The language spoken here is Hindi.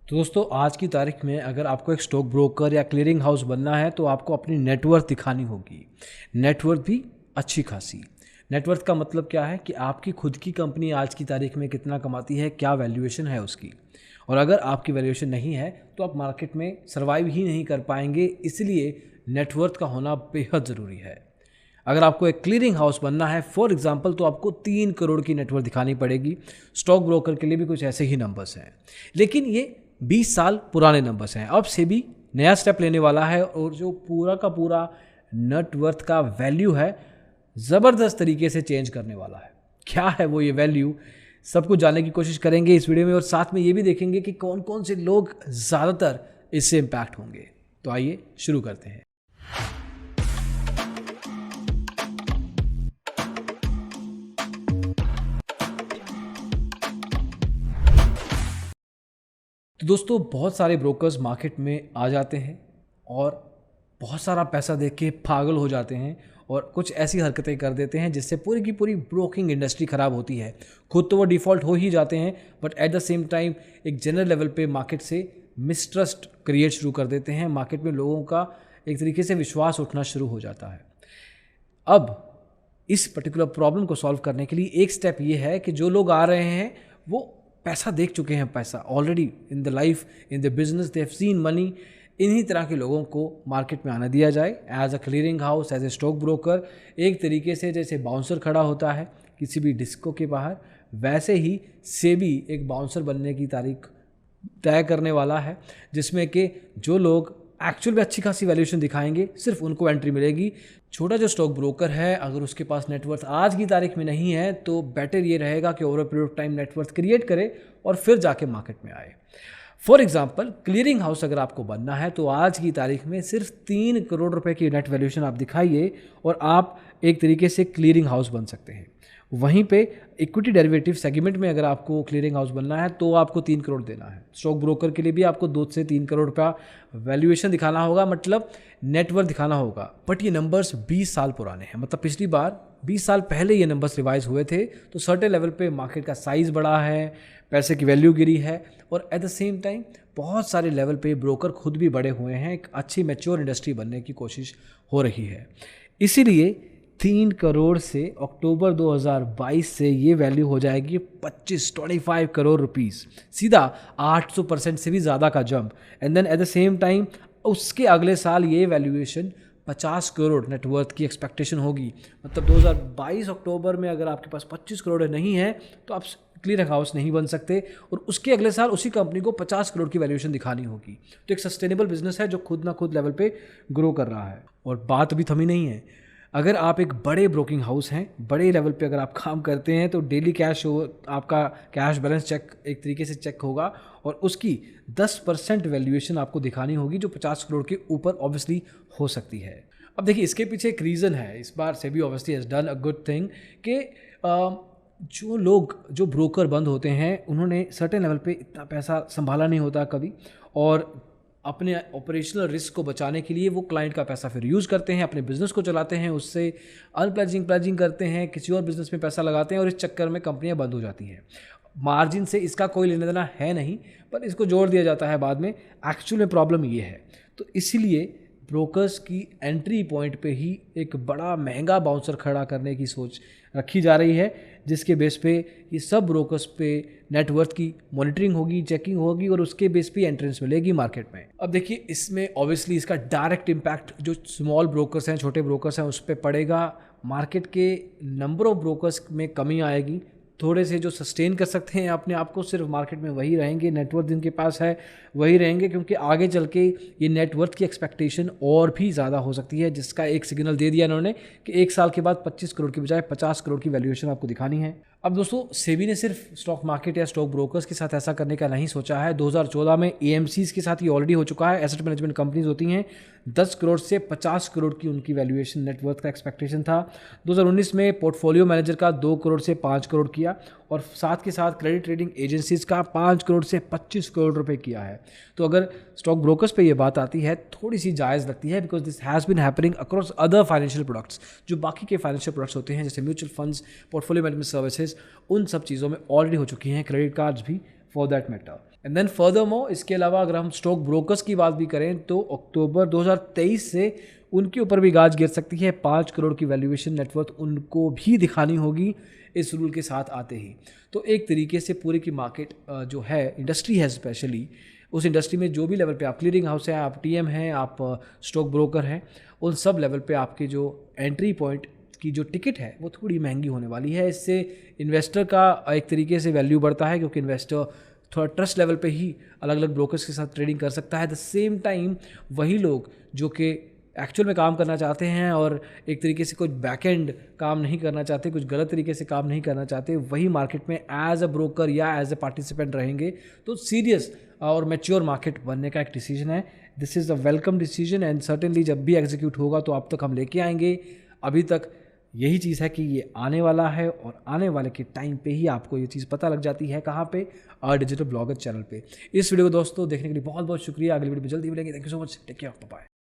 तो दोस्तों आज की तारीख में अगर आपको एक स्टॉक ब्रोकर या क्लियरिंग हाउस बनना है तो आपको अपनी नेटवर्थ दिखानी होगी। नेटवर्थ भी अच्छी खासी। नेटवर्थ का मतलब क्या है कि आपकी खुद की कंपनी आज की तारीख में कितना कमाती है, क्या वैल्यूएशन है उसकी। और अगर आपकी वैल्यूएशन नहीं है तो आप मार्केट में सर्वाइव ही नहीं कर पाएंगे, इसलिए नेटवर्थ का होना बेहद ज़रूरी है। अगर आपको एक क्लियरिंग हाउस बनना है फॉर एग्जांपल तो आपको 3 करोड़ की नेटवर्थ दिखानी पड़ेगी। स्टॉक ब्रोकर के लिए भी कुछ ऐसे ही नंबर्स हैं, लेकिन ये 20 साल पुराने नंबर्स हैं। अब से भी नया स्टेप लेने वाला है और जो पूरा का पूरा नेटवर्थ का वैल्यू है ज़बरदस्त तरीके से चेंज करने वाला है। क्या है वो ये वैल्यू, सब कुछ जानने की कोशिश करेंगे इस वीडियो में, और साथ में ये भी देखेंगे कि कौन कौन से लोग ज़्यादातर इससे इम्पैक्ट होंगे। तो आइए शुरू करते हैं। तो दोस्तों बहुत सारे ब्रोकर्स मार्केट में आ जाते हैं और बहुत सारा पैसा देख के पागल हो जाते हैं और कुछ ऐसी हरकतें कर देते हैं जिससे पूरी की पूरी ब्रोकिंग इंडस्ट्री ख़राब होती है। खुद तो वो डिफ़ॉल्ट हो ही जाते हैं, but at the same time एक जनरल लेवल पे मार्केट से मिसट्रस्ट क्रिएट शुरू कर देते हैं। मार्केट में लोगों का एक तरीके से विश्वास उठना शुरू हो जाता है। अब इस पर्टिकुलर प्रॉब्लम को सॉल्व करने के लिए एक स्टेप ये है कि जो लोग आ रहे हैं वो पैसा देख चुके हैं, पैसा already in the life, in the business, they have seen money. इन्हीं तरह के लोगों को मार्केट में आना दिया जाए as a clearing house, as a stock broker. एक तरीके से जैसे बाउंसर खड़ा होता है किसी भी डिस्को के बाहर, वैसे ही सेबी एक बाउंसर बनने की तारीख तय करने वाला है, जिसमें कि जो लोग एक्चुअल में अच्छी खासी वैल्यूएशन दिखाएंगे सिर्फ उनको एंट्री मिलेगी। छोटा जो स्टॉक ब्रोकर है अगर उसके पास नेटवर्थ आज की तारीख में नहीं है तो बेटर ये रहेगा कि over a period of time net worth create करे और फिर जाके मार्केट में आए। फॉर एग्जाम्पल क्लियरिंग हाउस अगर आपको बनना है तो आज की तारीख में सिर्फ 3 करोड़ रुपए की नेट वैल्यूएशन आप दिखाइए और आप एक तरीके से क्लियरिंग हाउस बन सकते हैं। वहीं पे इक्विटी डेरिवेटिव सेगमेंट में अगर आपको क्लियरिंग हाउस बनना है तो आपको 3 करोड़ देना है। स्टॉक ब्रोकर के लिए भी आपको 2 से 3 करोड़ रुपया वैल्यूएशन दिखाना होगा, मतलब नेटवर्थ दिखाना होगा। बट ये नंबर्स 20 साल पुराने हैं, मतलब पिछली बार 20 साल पहले ये नंबर्स रिवाइज हुए थे। तो सर्टेन लेवल पे मार्केट का साइज़ बढ़ा है, पैसे की वैल्यू गिरी है और एट द सेम टाइम बहुत सारे लेवल पे ब्रोकर खुद भी बड़े हुए हैं। एक अच्छी मैच्योर इंडस्ट्री बनने की कोशिश हो रही है। इसीलिए 3 करोड़ से अक्टूबर 2022 से ये वैल्यू हो जाएगी 25 करोड़ रुपीस, सीधा 800% से भी ज़्यादा का जंप। And then at the same time उसके अगले साल ये वैल्यूएशन 50 करोड़ नेटवर्थ की एक्सपेक्टेशन होगी। मतलब 2022 अक्टूबर में अगर आपके पास 25 करोड़ नहीं है तो आप क्लियरिंग हाउस नहीं बन सकते, और उसके अगले साल उसी कंपनी को 50 करोड़ की वैल्यूएशन दिखानी होगी। तो एक सस्टेनेबल बिजनेस है जो खुद ना खुद लेवल पे ग्रो कर रहा है। और बात अभी थमी नहीं है, अगर आप एक बड़े ब्रोकिंग हाउस हैं, बड़े लेवल पे अगर आप काम करते हैं तो डेली कैश हो, आपका कैश बैलेंस चेक एक तरीके से चेक होगा और उसकी 10% वैल्यूएशन आपको दिखानी होगी जो 50 करोड़ के ऊपर ऑब्वियसली हो सकती है। अब देखिए इसके पीछे एक रीज़न है। इस बार SEBI obviously has done a good thing कि जो लोग जो ब्रोकर बंद होते हैं उन्होंने सर्टेन लेवल पे इतना पैसा संभाला नहीं होता कभी, और अपने ऑपरेशनल रिस्क को बचाने के लिए वो क्लाइंट का पैसा फिर यूज़ करते हैं, अपने बिजनेस को चलाते हैं, उससे प्लेजिंग करते हैं, किसी और बिजनेस में पैसा लगाते हैं और इस चक्कर में कंपनियां बंद हो जाती हैं। मार्जिन से इसका कोई लेना देना है नहीं, पर इसको जोड़ दिया जाता है बाद में। एक्चुअल में प्रॉब्लम ये है। तो इसीलिए ब्रोकर्स की एंट्री पॉइंट पे ही एक बड़ा महंगा बाउंसर खड़ा करने की सोच रखी जा रही है, जिसके बेस पे ये सब ब्रोकर्स पे नेटवर्थ की मॉनिटरिंग होगी, चेकिंग होगी और उसके बेस पे एंट्रेंस मिलेगी मार्केट में। अब देखिए इसमें ऑब्वियसली इसका डायरेक्ट इम्पैक्ट जो स्मॉल ब्रोकर्स हैं, छोटे ब्रोकर्स हैं, उस पर पड़ेगा। मार्केट के नंबर ऑफ ब्रोकर्स में कमी आएगी। थोड़े से जो सस्टेन कर सकते हैं अपने आप को सिर्फ मार्केट में वही रहेंगे, नेटवर्थ जिनके पास है वही रहेंगे, क्योंकि आगे चल के ये नेटवर्थ की एक्सपेक्टेशन और भी ज़्यादा हो सकती है, जिसका एक सिग्नल दे दिया इन्होंने कि 1 साल के बाद 25 करोड़ की बजाय 50 करोड़ की वैल्यूएशन आपको दिखानी है। अब दोस्तों सेबी ने सिर्फ स्टॉक मार्केट या स्टॉक ब्रोकर्स के साथ ऐसा करने का नहीं सोचा है। 2014 में एएमसीज के साथ ये ऑलरेडी हो चुका है। एसेट मैनेजमेंट कंपनीज होती हैं, 10 करोड़ से 50 करोड़ की उनकी वैल्यूएशन नेटवर्थ का एक्सपेक्टेशन था। 2019 में पोर्टफोलियो मैनेजर का 2 करोड़ से 5 करोड़ किया और साथ के साथ क्रेडिट ट्रेडिंग एजेंसीज का 5 करोड़ से 25 करोड़ रुपए किया है। तो अगर स्टॉक ब्रोकर्स पे ये बात आती है थोड़ी सी जायज़ लगती है, because this has been happening across other financial products. जो बाकी के फाइनेंशियल प्रोडक्ट्स होते हैं जैसे mutual funds, portfolio management services, उन सब चीज़ों में ऑलरेडी हो चुकी हैं, क्रेडिट कार्ड्स भी for that matter. And then furthermore इसके अलावा अगर हम स्टॉक ब्रोकर्स की बात भी करें तो अक्टूबर 2023 से उनके ऊपर भी गाज गिर सकती है। 5 करोड़ की वैल्यूएशन नेटवर्थ उनको भी दिखानी होगी इस रूल के साथ आते ही। तो एक तरीके से पूरी की मार्केट जो है, इंडस्ट्री है स्पेशली, उस इंडस्ट्री में जो भी लेवल पे आप क्लियरिंग हाउस है, आप टीएम हैं, आप स्टॉक ब्रोकर हैं, उन सब लेवल पे आपकी जो एंट्री पॉइंट की जो टिकट है वो थोड़ी महंगी होने वाली है। इससे इन्वेस्टर का एक तरीके से वैल्यू बढ़ता है, क्योंकि इन्वेस्टर थोड़ा ट्रस्ट लेवल पे ही अलग अलग ब्रोकर्स के साथ ट्रेडिंग कर सकता है। द सेम टाइम वही लोग जो कि एक्चुअल में काम करना चाहते हैं और एक तरीके से कुछ बैकएंड काम नहीं करना चाहते, कुछ गलत तरीके से काम नहीं करना चाहते, वही मार्केट में एज अ ब्रोकर या एज अ पार्टिसिपेंट रहेंगे। तो सीरियस और मैच्योर मार्केट बनने का एक डिसीजन है। This is a welcome decision and certainly जब भी एग्जीक्यूट होगा तो आप तक हम लेके आएंगे। अभी तक यही चीज़ है कि ये आने वाला है और आने वाले के टाइम पे ही आपको ये चीज़ पता लग जाती है। कहाँ पे? और डिजिटल ब्लॉगर चैनल पे। इस वीडियो को दोस्तों देखने के लिए बहुत बहुत शुक्रिया। अगली वीडियो में जल्दी मिलेंगे। Thank you so much. Take care. Bye.